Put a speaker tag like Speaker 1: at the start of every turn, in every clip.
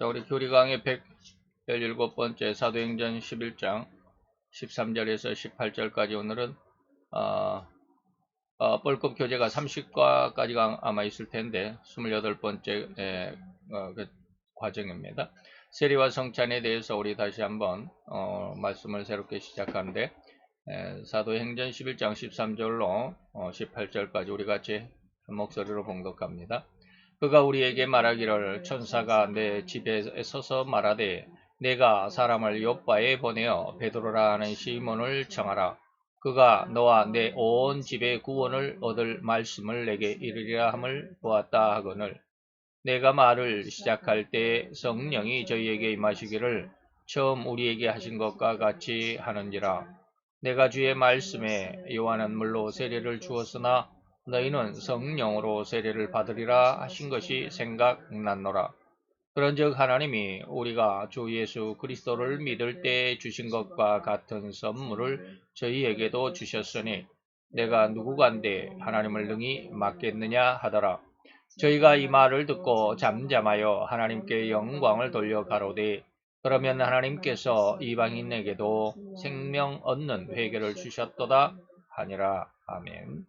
Speaker 1: 자, 우리 교리 강의 117번째 사도행전 11장 13절에서 18절까지 오늘은 뻘컵 교재가 30과까지가 아마 있을 텐데 28번째 그 과정입니다. 세리와 성찬에 대해서 우리 다시 한번 말씀을 새롭게 시작하는데 사도행전 11장 13절로 18절까지 우리 같이 한 목소리로 봉독합니다. 그가 우리에게 말하기를 천사가 내 집에 서서 말하되 내가 사람을 요빠에 보내어 베드로라 하는 시몬을 청하라. 그가 너와 내 온 집에 구원을 얻을 말씀을 내게 이르리라 함을 보았다 하거늘 내가 말을 시작할 때 성령이 저희에게 임하시기를 처음 우리에게 하신 것과 같이 하는지라. 내가 주의 말씀에 요한은 물로 세례를 주었으나 너희는 성령으로 세례를 받으리라 하신 것이 생각났노라. 그런즉 하나님이 우리가 주 예수 그리스도를 믿을 때 주신 것과 같은 선물을 저희에게도 주셨으니 내가 누구간데 하나님을 능히 맡겠느냐 하더라. 저희가 이 말을 듣고 잠잠하여 하나님께 영광을 돌려 가로되 그러면 하나님께서 이방인에게도 생명 얻는 회개를 주셨도다 하니라. 아멘.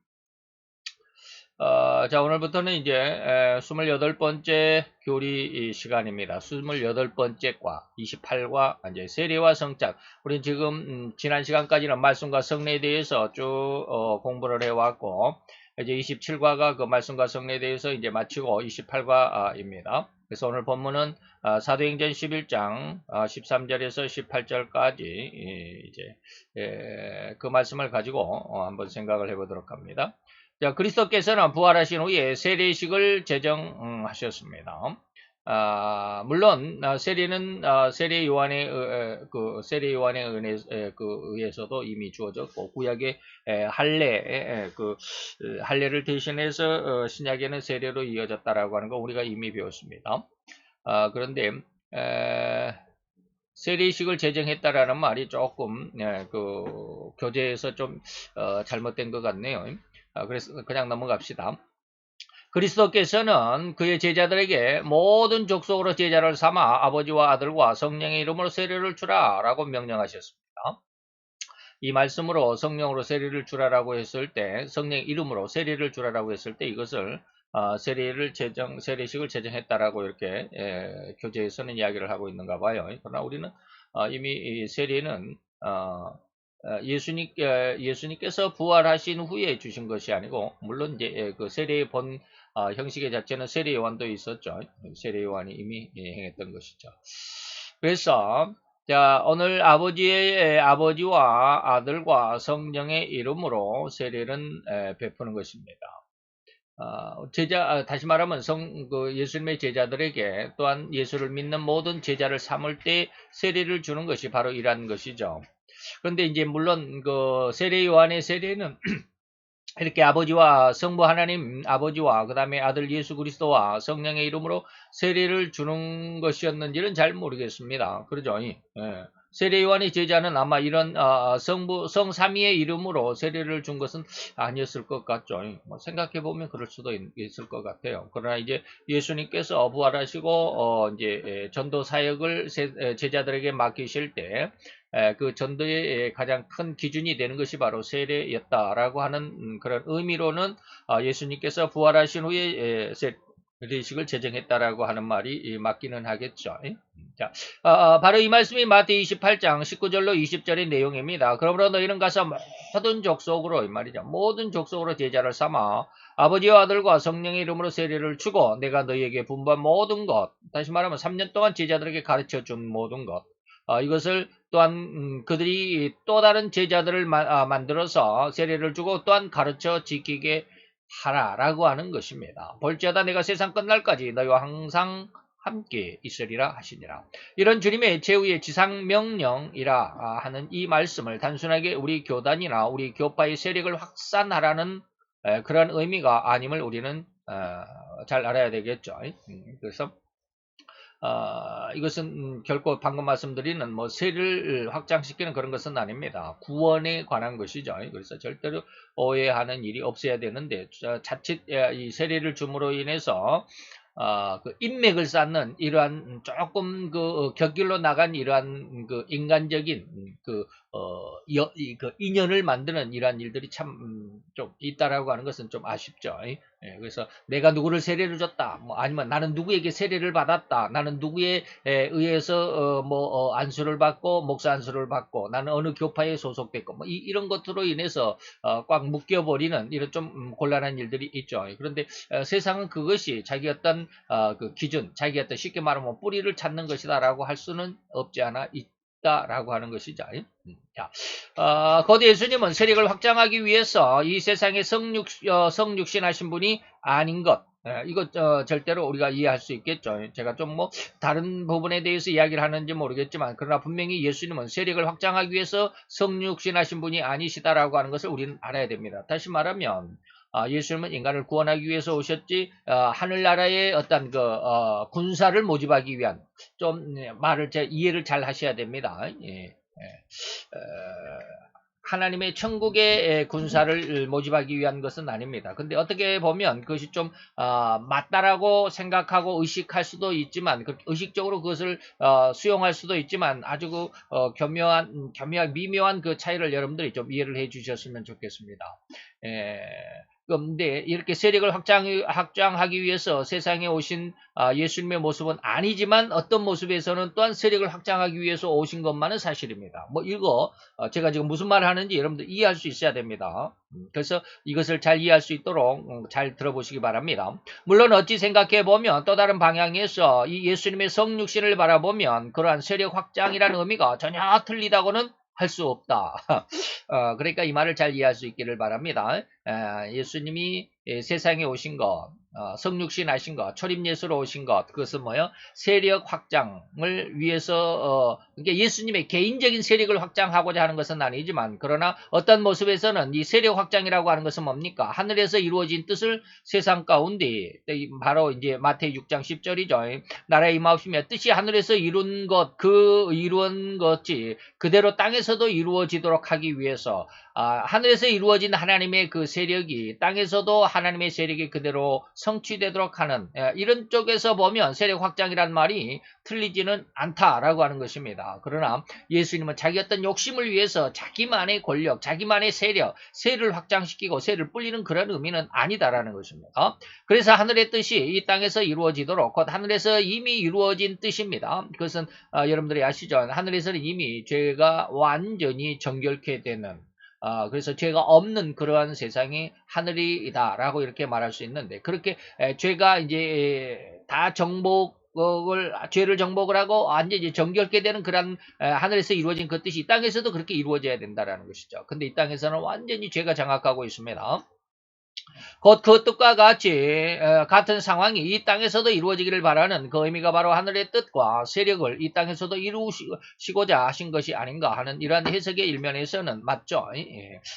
Speaker 1: 자, 오늘부터는 이제 28번째 교리 시간입니다. 28번째 과, 28과, 이제 세례와 성찬. 우린 지금, 지난 시간까지는 말씀과 성례에 대해서 쭉, 공부를 해왔고, 이제 27과가 그 말씀과 성례에 대해서 이제 마치고 28과입니다. 그래서 오늘 본문은 사도행전 11장 13절에서 18절까지 이제 그 말씀을 가지고 한번 생각을 해보도록 합니다. 자, 그리스도께서는 부활하신 후에 세례식을 제정하셨습니다. 물론 세례는 세례 요한의 은혜 의해서도 이미 주어졌고 구약의 할례를 대신해서 신약에는 세례로 이어졌다라고 하는 거 우리가 이미 배웠습니다. 그런데 세례식을 제정했다라는 말이 조금 그 교재에서 좀 잘못된 것 같네요. 그래서 그냥 넘어갑시다. 그리스도께서는 그의 제자들에게 모든 족속으로 제자를 삼아 아버지와 아들과 성령의 이름으로 세례를 주라 라고 명령하셨습니다. 이 말씀으로 성령으로 세례를 주라라고 했을 때 성령의 이름으로 세례를 주라라고 했을 때 이것을 세례식을 제정했다라고 이렇게 교재에서는 이야기를 하고 있는가 봐요. 그러나 우리는 이미 이 세례는 예수님께서 부활하신 후에 주신 것이 아니고, 물론 이제 그 세례의 본 형식의 자체는 세례 요한도 있었죠. 세례 요한이 이미 행했던 것이죠. 그래서 자, 오늘 아버지와 아들과 성령의 이름으로 세례는 베푸는 것입니다. 다시 말하면 예수님의 제자들에게 또한 예수를 믿는 모든 제자를 삼을 때 세례를 주는 것이 바로 이러한 것이죠. 그런데 이제 물론 그 세례 요한의 세례는 이렇게 아버지와 성부 하나님 아버지와 그 다음에 아들 예수 그리스도와 성령의 이름으로 세례를 주는 것이었는지는 잘 모르겠습니다. 그러죠? 세례 요한의 제자는 아마 이런 성 삼위의 이름으로 세례를 준 것은 아니었을 것 같죠. 생각해 보면 그럴 수도 있을 것 같아요. 그러나 이제 예수님께서 부활하시고 이제 전도 사역을 제자들에게 맡기실 때 그 전도의 가장 큰 기준이 되는 것이 바로 세례였다라고 하는 그런 의미로는 예수님께서 부활하신 후에 세례식을 제정했다라고 하는 말이 맞기는 하겠죠. 자, 바로 이 말씀이 마태 28장 19절로 20절의 내용입니다. 그러므로 너희는 가서 모든 족속으로 이 말이죠. 모든 족속으로 제자를 삼아 아버지와 아들과 성령의 이름으로 세례를 주고 내가 너희에게 분부한 모든 것, 다시 말하면 3년 동안 제자들에게 가르쳐준 모든 것, 이것을 또한 그들이 또 다른 제자들을 만들어서 세례를 주고 또한 가르쳐 지키게 하라라고 하는 것입니다. 볼지어다 내가 세상 끝날까지 너희와 항상 함께 있으리라 하시니라. 이런 주님의 최후의 지상명령이라 하는 이 말씀을 단순하게 우리 교단이나 우리 교파의 세력을 확산하라는 그런 의미가 아님을 우리는 잘 알아야 되겠죠. 그래서 이것은 결코 방금 말씀드리는 뭐 세를 확장시키는 그런 것은 아닙니다. 구원에 관한 것이죠. 그래서 절대로 오해하는 일이 없어야 되는데 자칫 이 세례를 줌으로 인해서 그 인맥을 쌓는 이러한 조금 그 곁길로 나간 이러한 그 인간적인 그 인연을 만드는 이러한 일들이 참 좀 있다라고 하는 것은 좀 아쉽죠. 예, 그래서 내가 누구를 세례를 줬다, 뭐 아니면 나는 누구에게 세례를 받았다, 나는 누구에 의해서 안수를 받고 목사 안수를 받고 나는 어느 교파에 소속됐고 뭐 이런 것으로 인해서 꽉 묶여버리는 이런 좀 곤란한 일들이 있죠. 그런데 세상은 그것이 자기 어떤 그 기준, 자기 어떤 쉽게 말하면 뿌리를 찾는 것이다라고 할 수는 없지 않아 있다라고 하는 것이죠. 자, 거대 예수님은 세력을 확장하기 위해서 이 세상에 성육신하신 분이 아닌 것. 이거 절대로 우리가 이해할 수 있겠죠. 제가 좀 뭐 다른 부분에 대해서 이야기를 하는지 모르겠지만 그러나 분명히 예수님은 세력을 확장하기 위해서 성육신하신 분이 아니시다라고 하는 것을 우리는 알아야 됩니다. 다시 말하면 예수님은 인간을 구원하기 위해서 오셨지 하늘나라의 어떤 그 군사를 모집하기 위한 좀 말을 이해를 잘 하셔야 됩니다. 예. 하나님의 천국의 군사를 모집하기 위한 것은 아닙니다. 근데 어떻게 보면 그것이 좀 맞다라고 생각하고 의식할 수도 있지만 의식적으로 그것을 수용할 수도 있지만 아주 그 교묘한 미묘한 그 차이를 여러분들이 좀 이해를 해 주셨으면 좋겠습니다. 그런데 이렇게 세력을 확장하기 위해서 세상에 오신 예수님의 모습은 아니지만 어떤 모습에서는 또한 세력을 확장하기 위해서 오신 것만은 사실입니다. 뭐 이거 제가 지금 무슨 말을 하는지 여러분들 이해할 수 있어야 됩니다. 그래서 이것을 잘 이해할 수 있도록 잘 들어보시기 바랍니다. 물론 어찌 생각해 보면 또 다른 방향에서 이 예수님의 성육신을 바라보면 그러한 세력 확장이라는 의미가 전혀 틀리다고는 할 수 없다. 그러니까 이 말을 잘 이해할 수 있기를 바랍니다. 예수님이 세상에 오신 것, 성육신 하신 것, 초림예수로 오신 것, 그것은 뭐요? 세력 확장을 위해서, 그러니까 예수님의 개인적인 세력을 확장하고자 하는 것은 아니지만, 그러나 어떤 모습에서는 이 세력 확장이라고 하는 것은 뭡니까? 하늘에서 이루어진 뜻을 세상 가운데, 바로 이제 마태복 6장 10절이죠. 나라의 임하옵시며 뜻이 하늘에서 이룬 것, 이룬 것이 그대로 땅에서도 이루어지도록 하기 위해서, 하늘에서 이루어진 하나님의 그 세력이 땅에서도 하나님의 세력이 그대로 성취되도록 하는 이런 쪽에서 보면 세력 확장이란 말이 틀리지는 않다라고 하는 것입니다. 그러나 예수님은 자기 어떤 욕심을 위해서 자기만의 권력, 자기만의 세를 확장시키고 세를 불리는 그런 의미는 아니다라는 것입니다. 그래서 하늘의 뜻이 이 땅에서 이루어지도록 곧 하늘에서 이미 이루어진 뜻입니다. 그것은 여러분들이 아시죠? 하늘에서는 이미 죄가 완전히 정결케 되는 그래서 죄가 없는 그러한 세상이 하늘이다라고 이렇게 말할 수 있는데 그렇게 죄가 이제 다 죄를 정복을 하고 완전히 정결케 되는 그런 하늘에서 이루어진 그 뜻이 이 땅에서도 그렇게 이루어져야 된다라는 것이죠. 근데 이 땅에서는 완전히 죄가 장악하고 있습니다. 곧 그 뜻과 같은 상황이 이 땅에서도 이루어지기를 바라는 그 의미가 바로 하늘의 뜻과 세력을 이 땅에서도 이루시고자 하신 것이 아닌가 하는 이러한 해석의 일면에서는 맞죠.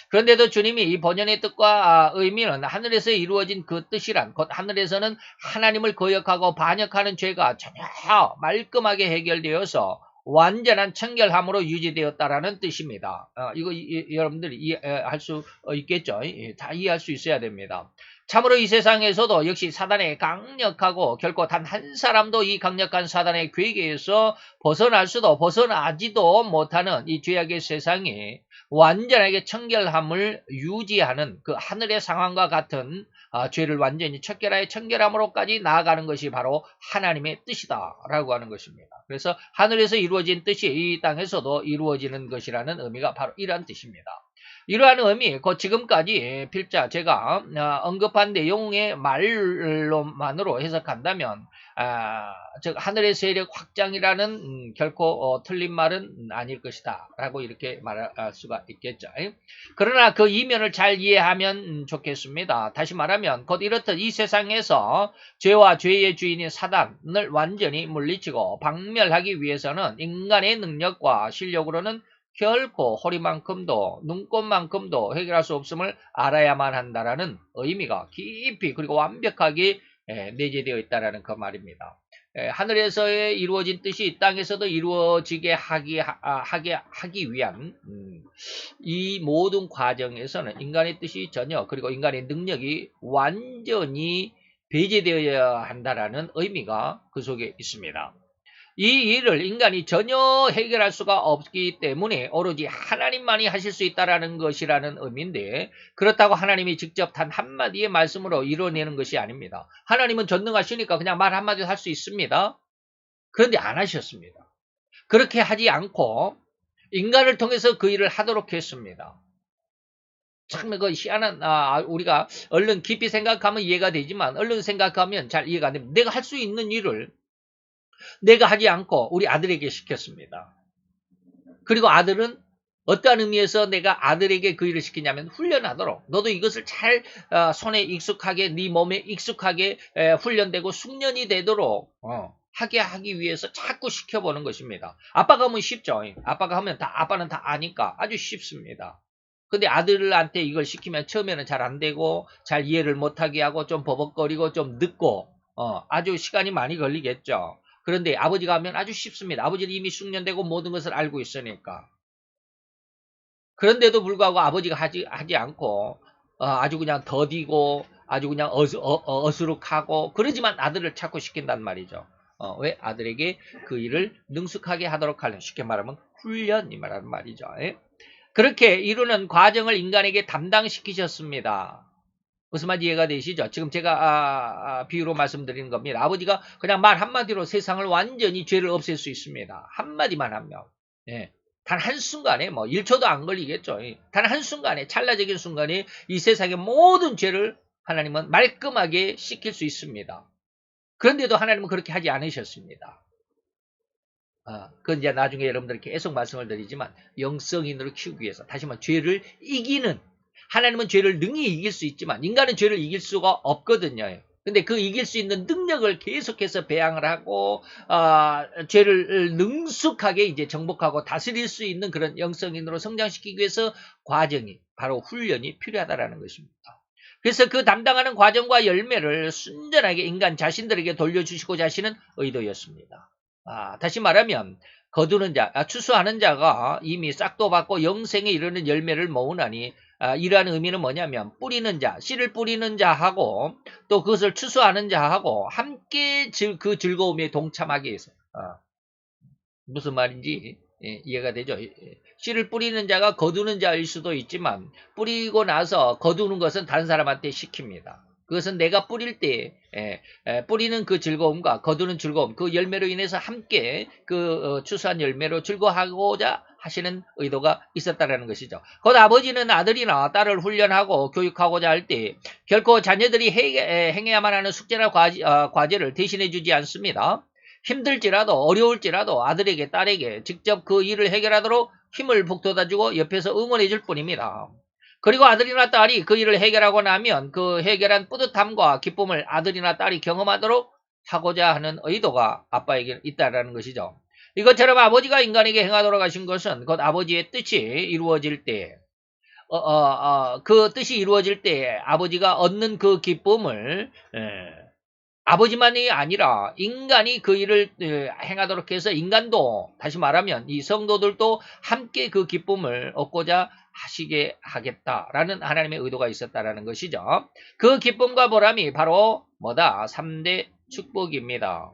Speaker 1: 그런데도 주님이 이 본연의 뜻과 의미는 하늘에서 이루어진 그 뜻이란 곧 하늘에서는 하나님을 거역하고 반역하는 죄가 전혀 말끔하게 해결되어서 완전한 청결함으로 유지되었다라는 뜻입니다. 이거 여러분들이 이해할 수 있겠죠? 다 이해할 수 있어야 됩니다. 참으로 이 세상에서도 역시 사단의 강력하고 결코 단 한 사람도 이 강력한 사단의 괴계에서 벗어나지도 못하는 이 죄악의 세상에 완전하게 청결함을 유지하는 그 하늘의 상황과 같은 죄를 완전히 척결하여 청결함으로까지 나아가는 것이 바로 하나님의 뜻이다라고 하는 것입니다. 그래서 하늘에서 이루어진 뜻이 이 땅에서도 이루어지는 것이라는 의미가 바로 이러한 뜻입니다. 이러한 의미, 지금까지 필자 제가 언급한 내용의 말로만으로 해석한다면 즉 하늘의 세력 확장이라는 결코 틀린 말은 아닐 것이다 라고 이렇게 말할 수가 있겠죠. 그러나 그 이면을 잘 이해하면 좋겠습니다. 다시 말하면 곧 이렇듯 이 세상에서 죄와 죄의 주인인 사단을 완전히 물리치고 박멸하기 위해서는 인간의 능력과 실력으로는 결코 허리만큼도 눈꽃만큼도 해결할 수 없음을 알아야만 한다라는 의미가 깊이 그리고 완벽하게 내재되어 있다라는 그 말입니다. 하늘에서의 이루어진 뜻이 땅에서도 이루어지게 하기 위한 이 모든 과정에서는 인간의 뜻이 전혀 그리고 인간의 능력이 완전히 배제되어야 한다라는 의미가 그 속에 있습니다. 이 일을 인간이 전혀 해결할 수가 없기 때문에 오로지 하나님만이 하실 수 있다라는 것이라는 의미인데, 그렇다고 하나님이 직접 단 한마디의 말씀으로 이뤄내는 것이 아닙니다. 하나님은 전능하시니까 그냥 말 한마디도 할 수 있습니다. 그런데 안 하셨습니다. 그렇게 하지 않고 인간을 통해서 그 일을 하도록 했습니다. 참 그 희한한, 우리가 얼른 깊이 생각하면 이해가 되지만 얼른 생각하면 잘 이해가 안 됩니다. 내가 할 수 있는 일을 내가 하지 않고 우리 아들에게 시켰습니다. 그리고 아들은 어떠한 의미에서 내가 아들에게 그 일을 시키냐면 훈련하도록, 너도 이것을 잘 손에 익숙하게, 네 몸에 익숙하게 훈련되고 숙련이 되도록 하기 위해서 자꾸 시켜보는 것입니다. 아빠가 하면 쉽죠. 아빠가 하면 아빠는 다 아니까 아주 쉽습니다. 근데 아들한테 이걸 시키면 처음에는 잘 안 되고 잘 이해를 못하게 하고 좀 버벅거리고 좀 늦고 아주 시간이 많이 걸리겠죠. 그런데 아버지가 하면 아주 쉽습니다. 아버지는 이미 숙련되고 모든 것을 알고 있으니까. 그런데도 불구하고 아버지가 하지 않고 아주 그냥 더디고 아주 그냥 어수룩하고 그러지만 아들을 자꾸 시킨단 말이죠. 왜? 아들에게 그 일을 능숙하게 하도록 하려는, 쉽게 말하면 훈련이 말하는 말이죠. 예? 그렇게 이루는 과정을 인간에게 담당시키셨습니다. 무슨 말인지 이해가 되시죠? 지금 제가 비유로 말씀드리는 겁니다. 아버지가 그냥 말 한마디로 세상을 완전히 죄를 없앨 수 있습니다. 한마디만 하면. 예. 단 한순간에 1초도 안 걸리겠죠. 단 한순간에, 찰나적인 순간에 이 세상의 모든 죄를 하나님은 말끔하게 씻길 수 있습니다. 그런데도 하나님은 그렇게 하지 않으셨습니다. 그건 이제 나중에 여러분들께 계속 말씀을 드리지만, 영성인으로 키우기 위해서, 다시 말해 죄를 이기는, 하나님은 죄를 능히 이길 수 있지만 인간은 죄를 이길 수가 없거든요. 근데 그 이길 수 있는 능력을 계속해서 배양을 하고 죄를 능숙하게 이제 정복하고 다스릴 수 있는 그런 영성인으로 성장시키기 위해서 과정이, 바로 훈련이 필요하다라는 것입니다. 그래서 그 담당하는 과정과 열매를 순전하게 인간 자신들에게 돌려주시고자 하시는 의도였습니다. 다시 말하면 거두는 자, 추수하는 자가 이미 싹도 받고 영생에 이르는 열매를 모으나니, 이러한 의미는 뭐냐면 뿌리는 자, 씨를 뿌리는 자하고 또 그것을 추수하는 자하고 함께 그 즐거움에 동참하게 해서, 무슨 말인지 이해가 되죠? 씨를 뿌리는 자가 거두는 자일 수도 있지만 뿌리고 나서 거두는 것은 다른 사람한테 시킵니다. 그것은 내가 뿌릴 때 뿌리는 그 즐거움과 거두는 즐거움, 그 열매로 인해서 함께 그 추수한 열매로 즐거워하고자 하시는 의도가 있었다는 것이죠. 곧 아버지는 아들이나 딸을 훈련하고 교육하고자 할 때 결코 자녀들이 행해야만 하는 숙제나 과제를 대신해 주지 않습니다. 힘들지라도 어려울지라도 아들에게 딸에게 직접 그 일을 해결하도록 힘을 북돋아주고 옆에서 응원해 줄 뿐입니다. 그리고 아들이나 딸이 그 일을 해결하고 나면 그 해결한 뿌듯함과 기쁨을 아들이나 딸이 경험하도록 하고자 하는 의도가 아빠에게 있다는 것이죠. 이것처럼 아버지가 인간에게 행하도록 하신 것은 곧 아버지의 뜻이 이루어질 때, 그 뜻이 이루어질 때 아버지가 얻는 그 기쁨을 아버지만이 아니라 인간이 그 일을 행하도록 해서 인간도, 다시 말하면 이 성도들도 함께 그 기쁨을 얻고자 하시게 하겠다라는 하나님의 의도가 있었다라는 것이죠. 그 기쁨과 보람이 바로 뭐다? 3대 축복입니다.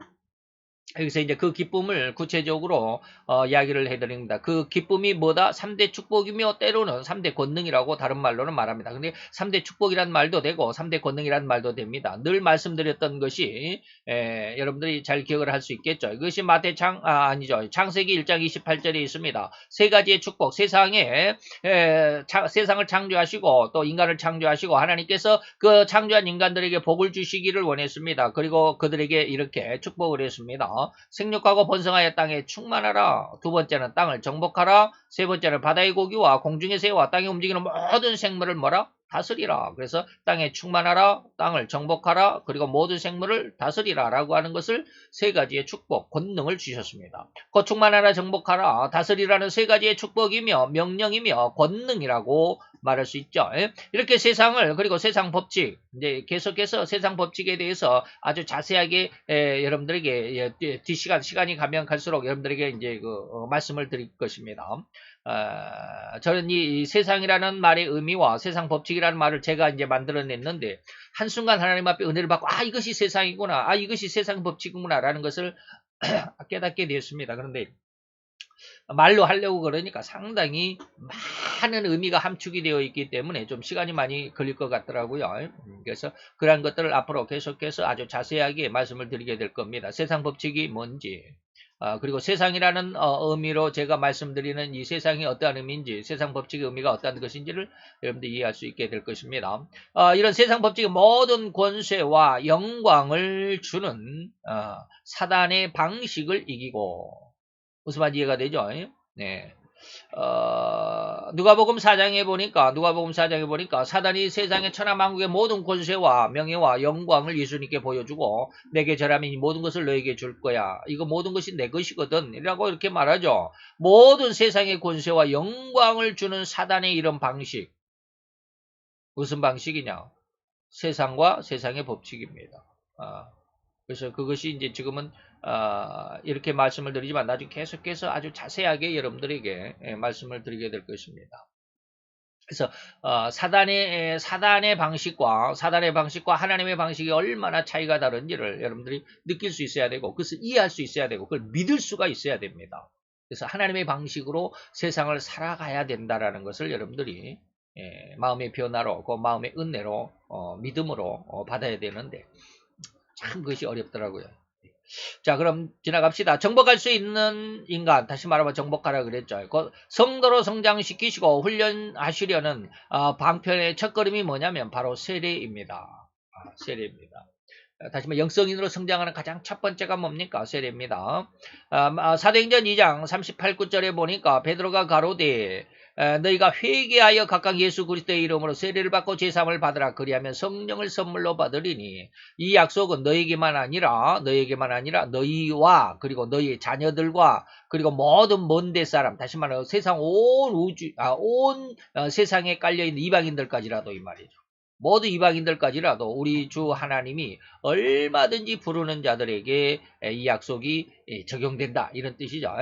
Speaker 1: 여기서 이제 그 기쁨을 구체적으로 이야기를 해드립니다. 그 기쁨이 뭐다? 3대 축복이며 때로는 3대 권능이라고 다른 말로는 말합니다. 근데 3대 축복이란 말도 되고 3대 권능이란 말도 됩니다. 늘 말씀드렸던 것이 여러분들이 잘 기억을 할 수 있겠죠. 이것이 창세기 1장 28절에 있습니다. 세 가지의 축복, 세상을 창조하시고 또 인간을 창조하시고 하나님께서 그 창조한 인간들에게 복을 주시기를 원했습니다. 그리고 그들에게 이렇게 축복을 했습니다. 생육하고 번성하여 땅에 충만하라. 두 번째는 땅을 정복하라. 세 번째는 바다의 고기와 공중의 새와 땅에 움직이는 모든 생물을 뭐라? 다스리라. 그래서 땅에 충만하라, 땅을 정복하라, 그리고 모든 생물을 다스리라 라고 하는 것을 세 가지의 축복, 권능을 주셨습니다. 그 충만하라, 정복하라, 다스리라는 세 가지의 축복이며 명령이며 권능이라고 말할 수 있죠. 예? 이렇게 세상을 그리고 세상 법칙 이제 계속해서 세상 법칙에 대해서 아주 자세하게 여러분들에게 시간이 가면 갈수록 여러분들에게 이제 말씀을 드릴 것입니다. 저는 이 세상이라는 말의 의미와 세상 법칙이라는 말을 제가 이제 만들어냈는데 한순간 하나님 앞에 은혜를 받고 이것이 세상이구나, 이것이 세상 법칙이구나라는 것을 깨닫게 되었습니다. 그런데 말로 하려고 그러니까 상당히 많은 의미가 함축이 되어 있기 때문에 좀 시간이 많이 걸릴 것 같더라고요. 그래서 그러한 것들을 앞으로 계속해서 아주 자세하게 말씀을 드리게 될 겁니다. 세상 법칙이 뭔지, 그리고 세상이라는 의미로 제가 말씀드리는 이 세상이 어떠한 의미인지, 세상 법칙의 의미가 어떠한 것인지를 여러분들 이해할 수 있게 될 것입니다. 이런 세상 법칙의 모든 권세와 영광을 주는 사단의 방식을 이기고, 무슨 말인지 이해가 되죠? 네. 누가복음 4장에 보니까 사단이 세상의 천하만국의 모든 권세와 명예와 영광을 예수님께 보여주고 내게 절하면 이 모든 것을 너에게 줄 거야. 이거 모든 것이 내 것이거든. 이라고 이렇게 말하죠. 모든 세상의 권세와 영광을 주는 사단의 이런 방식. 무슨 방식이냐? 세상과 세상의 법칙입니다. 그래서 그것이 이제 지금은 이렇게 말씀을 드리지만 나중에 계속해서 아주 자세하게 여러분들에게 말씀을 드리게 될 것입니다. 그래서 사단의 방식과 하나님의 방식이 얼마나 차이가 다른지를 여러분들이 느낄 수 있어야 되고 그것을 이해할 수 있어야 되고 그걸 믿을 수가 있어야 됩니다. 그래서 하나님의 방식으로 세상을 살아가야 된다라는 것을 여러분들이 마음의 변화로 그 마음의 은혜로 믿음으로 받아야 되는데 참 그것이 어렵더라고요. 자, 그럼 지나갑시다. 정복할 수 있는 인간, 다시 말하면 정복하라 그랬죠. 성도로 성장시키시고 훈련하시려는 방편의 첫걸음이 뭐냐면 바로 세례입니다. 세례입니다. 다시 말해 영성인으로 성장하는 가장 첫 번째가 뭡니까? 세례입니다. 사도행전 2장 38~9절에 보니까 베드로가 가로되 너희가 회개하여 각각 예수 그리스도의 이름으로 세례를 받고 제사함을 받으라. 그리하면 성령을 선물로 받으리니 이 약속은 너희에게만 아니라 너희와 그리고 너희의 자녀들과 그리고 모든 먼데 사람, 다시 말하면 세상 온 세상에 깔려있는 이방인들까지라도 이 말이죠. 모두 이방인들까지라도 우리 주 하나님이 얼마든지 부르는 자들에게 이 약속이 적용된다. 이런 뜻이죠.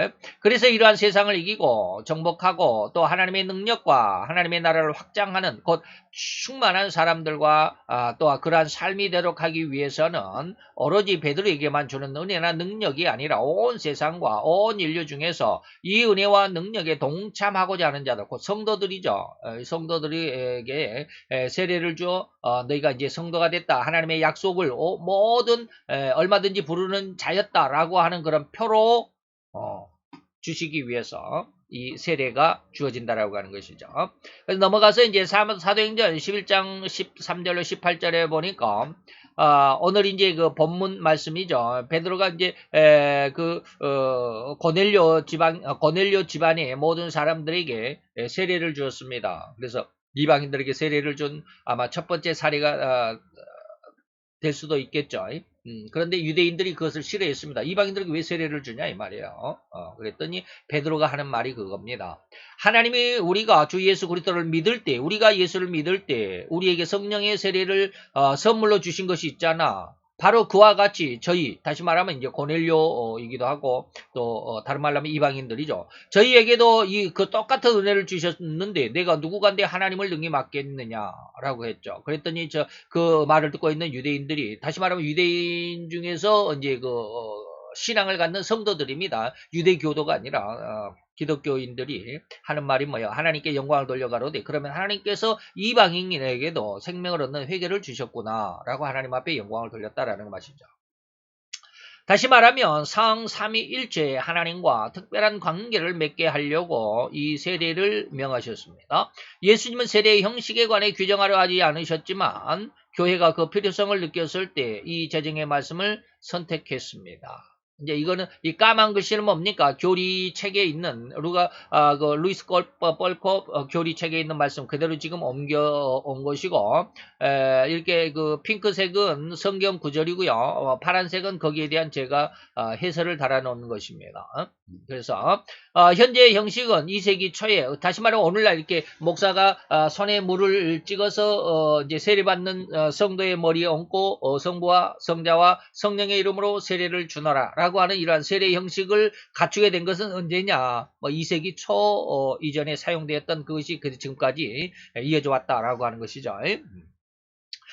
Speaker 1: 그래서 이러한 세상을 이기고 정복하고 또 하나님의 능력과 하나님의 나라를 확장하는 곧 충만한 사람들과 또 그러한 삶이 되도록 하기 위해서는 오로지 베드로에게만 주는 은혜나 능력이 아니라 온 세상과 온 인류 중에서 이 은혜와 능력에 동참하고자 하는 자들, 곧 성도들이죠. 성도들에게 세례를 주어 너희가 이제 성도가 됐다. 하나님의 약속을 모든 얼마든지 부르는 자였다라고 하는 그런 표로 주시기 위해서 이 세례가 주어진다라고 하는 것이죠. 그래서 넘어가서 이제 사도행전 11장 13절로 18절에 보니까 오늘 이제 그 본문 말씀이죠. 베드로가 이제 고넬료 집안의 모든 사람들에게 세례를 주었습니다. 그래서 이방인들에게 세례를 준 아마 첫 번째 사례가 될 수도 있겠죠. 그런데 유대인들이 그것을 싫어했습니다. 이방인들에게 왜 세례를 주냐 이 말이에요. 그랬더니 베드로가 하는 말이 그겁니다. 하나님이 우리가 주 예수 그리스도를 믿을 때, 우리가 예수를 믿을 때 우리에게 성령의 세례를 선물로 주신 것이 있잖아. 바로 그와 같이 저희, 다시 말하면 이제 고넬료이기도 하고 또 다른 말로 하면 이방인들이죠. 저희에게도 그 똑같은 은혜를 주셨는데 내가 누구간데 하나님을 능히 맡겠느냐라고 했죠. 그랬더니 그 말을 듣고 있는 유대인들이, 다시 말하면 유대인 중에서 이제 신앙을 갖는 성도들입니다. 유대교도가 아니라 기독교인들이 하는 말이 뭐예요? 하나님께 영광을 돌려가로되 그러면 하나님께서 이방인에게도 생명을 얻는 회개를 주셨구나 라고 하나님 앞에 영광을 돌렸다라는 것이죠. 다시 말하면 성삼위일체의 하나님과 특별한 관계를 맺게 하려고 이 세례를 명하셨습니다. 예수님은 세례의 형식에 관해 규정하려 하지 않으셨지만 교회가 그 필요성을 느꼈을 때 이 재정의 말씀을 선택했습니다. 이제 이거는 이 까만 글씨는 뭡니까? 교리책에 있는 루이스 뻘컵 교리책에 있는 말씀 그대로 지금 옮겨온 것이고 이렇게 그 핑크색은 성경 구절이고요. 파란색은 거기에 대한 제가 해설을 달아놓은 것입니다. 그래서 현재 형식은 2세기 초에 다시 말하면 오늘날 이렇게 목사가 손에 물을 찍어서 이제 세례받는 성도의 머리에 얹고 성부와 성자와 성령의 이름으로 세례를 주노라 라고 하는 이러한 세례 형식을 갖추게 된 것은 언제냐? 2세기 초 이전에 사용되었던 그것이 지금까지 이어져 왔다라고 하는 것이죠.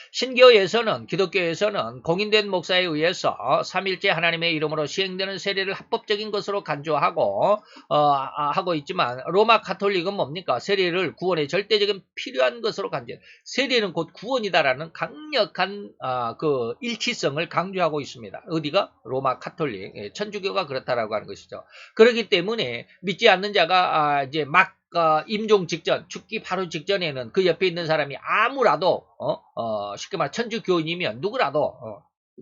Speaker 1: 신교에서는 기독교에서는 공인된 목사에 의해서 삼일째 하나님의 이름으로 시행되는 세례를 합법적인 것으로 간주하고 하고 있지만 로마 가톨릭은 뭡니까? 세례를 구원의 절대적인 필요한 것으로 간주해. 세례는 곧 구원이다라는 강력한 그 일치성을 강조하고 있습니다. 어디가? 로마 가톨릭, 천주교가 그렇다라고 하는 것이죠. 그렇기 때문에 믿지 않는 자가 이제 막 임종 직전, 죽기 바로 직전에는 그 옆에 있는 사람이 아무라도 쉽게 말해 천주교인이면 누구라도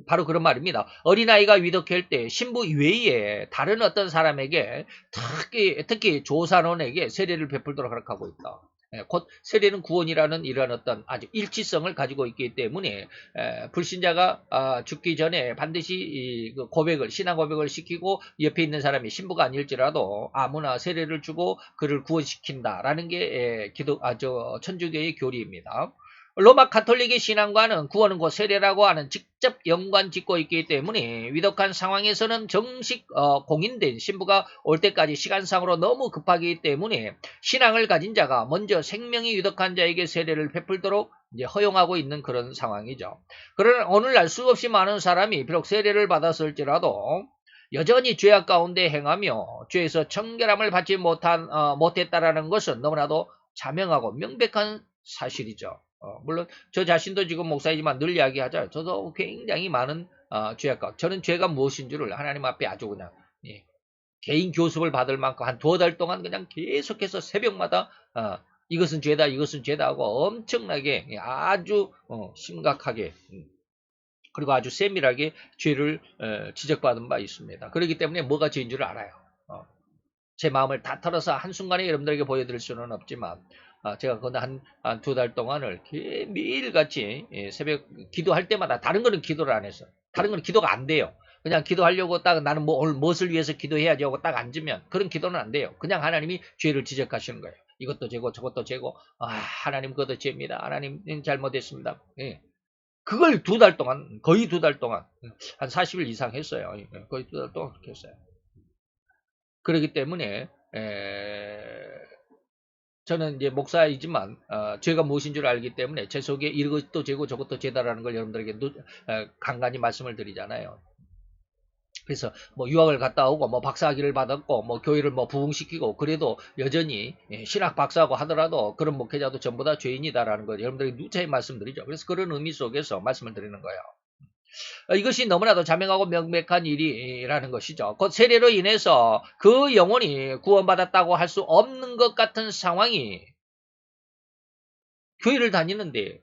Speaker 1: 바로 그런 말입니다. 어린아이가 위독할 때 신부 외에 다른 어떤 사람에게 특히 조산원에게 세례를 베풀도록 허락하고 있다. 곧 세례는 구원이라는 이런 어떤 아주 일치성을 가지고 있기 때문에 불신자가 죽기 전에 반드시 그 신앙 고백을 시키고 옆에 있는 사람이 신부가 아닐지라도 아무나 세례를 주고 그를 구원시킨다라는 게 천주교의 교리입니다. 로마 가톨릭의 신앙과는 구원은 곧 세례라고 하는 직접 연관 짓고 있기 때문에 위독한 상황에서는 정식 공인된 신부가 올 때까지 시간상으로 너무 급하기 때문에 신앙을 가진 자가 먼저 생명이 위독한 자에게 세례를 베풀도록 이제 허용하고 있는 그런 상황이죠. 그러나 오늘날 수없이 많은 사람이 비록 세례를 받았을지라도 여전히 죄악 가운데 행하며 죄에서 청결함을 받지 못했다라는 것은 너무나도 자명하고 명백한 사실이죠. 물론 저 자신도 지금 목사이지만 늘 이야기하죠. 저도 굉장히 많은 죄악가. 저는 죄가 무엇인 줄을 하나님 앞에 아주 그냥 개인 교습을 받을 만큼 한 2달 동안 그냥 계속해서 새벽마다 이것은 죄다 이것은 죄다 하고 엄청나게 아주 심각하게 그리고 아주 세밀하게 죄를 지적받은 바 있습니다. 그렇기 때문에 뭐가 죄인 줄을 알아요. 제 마음을 다 털어서 한순간에 여러분들에게 보여드릴 수는 없지만 제가 그건 한 2달 동안을 매일같이 새벽 기도할 때마다 다른 거는 기도를 안 했어요. 다른 거는 기도가 안 돼요. 그냥 기도하려고 딱 나는 오늘 무엇을 위해서 기도해야지 하고 딱 앉으면 그런 기도는 안 돼요. 그냥 하나님이 죄를 지적하시는 거예요. 이것도 죄고 저것도 죄고 하나님 그것도 죄입니다. 하나님 잘못했습니다. 그걸 2달 동안 거의 2달 동안 한 40일 이상 했어요. 거의 2달 동안 그렇게 했어요. 그렇기 때문에 저는 이제 목사이지만 죄가 무엇인 줄 알기 때문에 제 속에 이것도 죄고 저것도 죄다라는 걸 여러분들에게 간간히 말씀을 드리잖아요. 그래서 뭐 유학을 갔다 오고 뭐 박사학위를 받았고 뭐 교회를 뭐 부흥시키고 그래도 여전히 신학 박사하고 하더라도 그런 목회자도 전부 다 죄인이다라는 걸 여러분들에게 누차히 말씀드리죠. 그래서 그런 의미 속에서 말씀을 드리는 거예요. 이것이 너무나도 자명하고 명백한 일이라는 것이죠. 곧 세례로 인해서 그 영혼이 구원받았다고 할 수 없는 것 같은 상황이 교회를 다니는데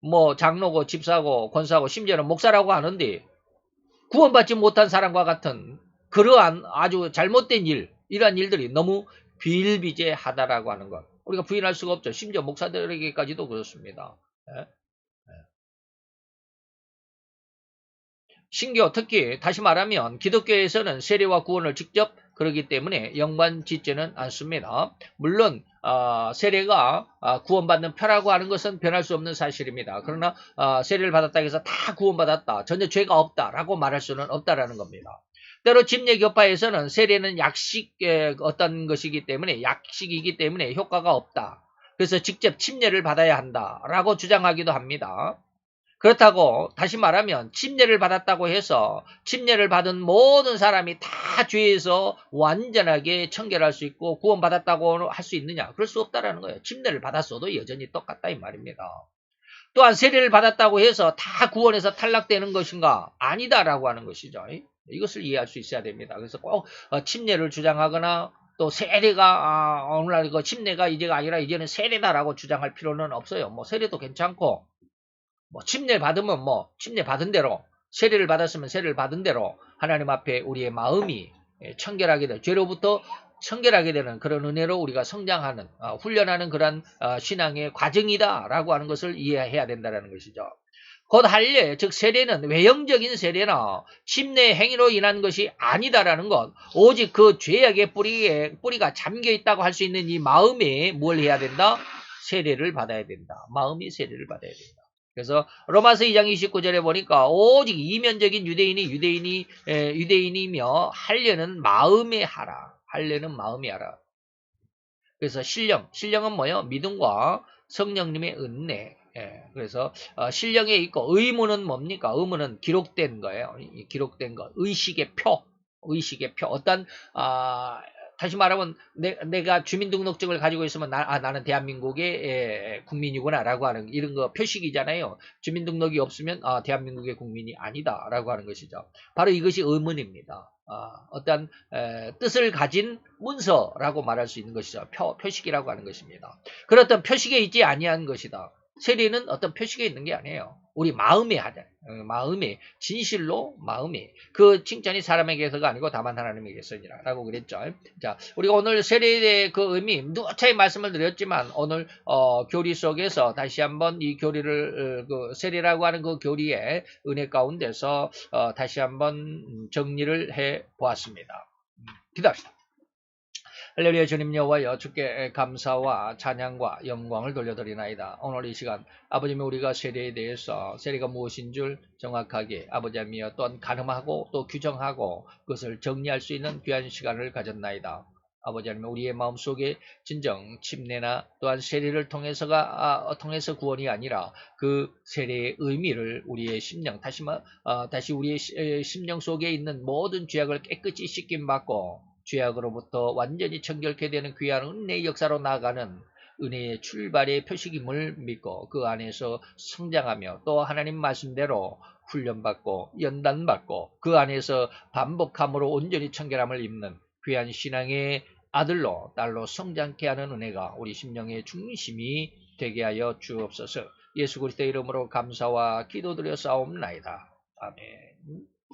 Speaker 1: 뭐 장로고 집사고 권사고 심지어는 목사라고 하는데 구원받지 못한 사람과 같은 그러한 아주 잘못된 이러한 일들이 너무 비일비재하다라고 하는 것. 우리가 부인할 수가 없죠. 심지어 목사들에게까지도 그렇습니다. 신교 특히 다시 말하면 기독교에서는 세례와 구원을 직접 그러기 때문에 연관짓지는 않습니다. 물론 세례가 구원받는 표라고 하는 것은 변할 수 없는 사실입니다. 그러나 세례를 받았다 해서 다 구원받았다, 전혀 죄가 없다라고 말할 수는 없다라는 겁니다. 때로 침례교파에서는 세례는 약식의 어떤 것이기 때문에 약식이기 때문에 효과가 없다. 그래서 직접 침례를 받아야 한다라고 주장하기도 합니다. 그렇다고 다시 말하면 침례를 받았다고 해서 침례를 받은 모든 사람이 다 죄에서 완전하게 청결할 수 있고 구원받았다고 할 수 있느냐? 그럴 수 없다라는 거예요. 침례를 받았어도 여전히 똑같다 이 말입니다. 또한 세례를 받았다고 해서 다 구원에서 탈락되는 것인가? 아니다라고 하는 것이죠. 이것을 이해할 수 있어야 됩니다. 그래서 꼭 침례를 주장하거나 또 세례가 오늘날 그 침례가 이제가 아니라 이제는 세례다라고 주장할 필요는 없어요. 뭐 세례도 괜찮고 뭐 침례 받으면 뭐 침례 받은 대로 세례를 받았으면 세례를 받은 대로 하나님 앞에 우리의 마음이 청결하게 되고 죄로부터 청결하게 되는 그런 은혜로 우리가 성장하는 훈련하는 그런 신앙의 과정이다라고 하는 것을 이해해야 된다는 것이죠. 곧 할례, 즉 세례는 외형적인 세례나 침례 행위로 인한 것이 아니다라는 것, 오직 그 죄악의 뿌리가 잠겨 있다고 할 수 있는 이 마음에 뭘 해야 된다? 세례를 받아야 된다. 마음이 세례를 받아야 된다. 그래서 로마서 2장 29절에 보니까 오직 이면적인 유대인이며 할례는 마음에 하라. 할례는 마음에 하라. 그래서 신령은 뭐예요? 믿음과 성령님의 은혜. 그래서 신령에 있고 의무는 뭡니까? 의무는 기록된 거예요. 기록된 것. 의식의 표. 어떤 다시 말하면 내가 주민등록증을 가지고 있으면 나는 대한민국의 국민이구나라고 하는 이런 거 표식이잖아요. 주민등록이 없으면 대한민국의 국민이 아니다라고 하는 것이죠. 바로 이것이 의문입니다. 어떤 뜻을 가진 문서라고 말할 수 있는 것이죠. 표식이라고 하는 것입니다. 그렇던 표식에 있지 아니한 것이다. 세례는 어떤 표식에 있는 게 아니에요. 우리 마음에 하자. 마음에 진실로 마음에 그 칭찬이 사람에게서가 아니고 다만 하나님에게서니라 라고 그랬죠. 자, 우리가 오늘 세례에 대해 그 의미 누차히 말씀을 드렸지만 오늘 교리 속에서 다시 한번 이 교리를 그 세례라고 하는 그 교리의 은혜 가운데서 다시 한번 정리를 해 보았습니다. 기도합시다. 할렐루야. 주님 여호와여, 주께 감사와 찬양과 영광을 돌려드리나이다. 오늘 이 시간 아버지님, 우리가 세례에 대해서 세례가 무엇인 줄 정확하게 아버지여 또한 가늠하고 또 규정하고 그것을 정리할 수 있는 귀한 시간을 가졌나이다. 아버지 하나님, 우리의 마음속에 진정 침례나 또한 세례를 통해서 구원이 아니라 그 세례의 의미를 우리의 심령, 다시 우리의 심령 속에 있는 모든 죄악을 깨끗이 씻김받고 죄악으로부터 완전히 청결케 되는 귀한 은혜의 역사로 나아가는 은혜의 출발의 표식임을 믿고 그 안에서 성장하며 또 하나님 말씀대로 훈련받고 연단받고 그 안에서 반복함으로 온전히 청결함을 입는 귀한 신앙의 아들로 딸로 성장케 하는 은혜가 우리 심령의 중심이 되게 하여 주옵소서. 예수 그리스도의 이름으로 감사와 기도드려 싸움나이다. 아멘.